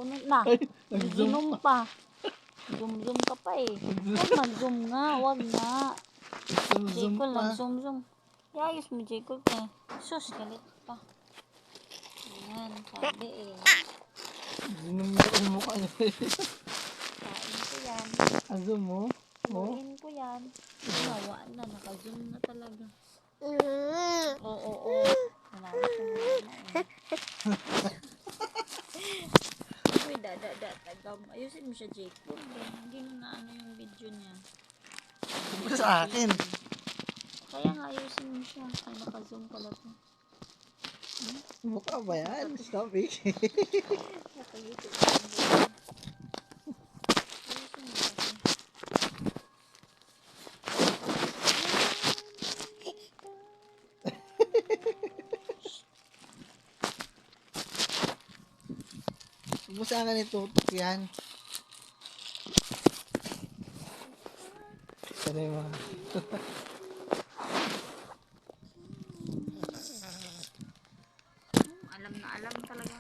Naunod na. Ay, nag-zoom Ginom pa. Zoom ka pa eh. Huwag mag-zoom nga. Huwag nga. Zoom Jaycol, pa. nag-zoom. Iayos mo, Jaycol eh. Sus, galit pa. Ayan, sabi eh. Zoom mo ang mukha niya. Kain ko yan. Zoom mo? Oh? Kain ko yan. Nawa na, naka-zoom na talaga. Oo. Wala ko siya muna eh. Uy, tagam. Ayusin mo siya, Jacob. Hindi na ano yung video niya. Ito sa akin. Kaya nga, ayusin mo siya. Ay, naka-zoom pala to. Mukha ba yan? Stop it. Naka-YouTube pa yung video. Ayusin mo siya. Kung saan ka nito yan? Sanay mo. Alam na alam talaga.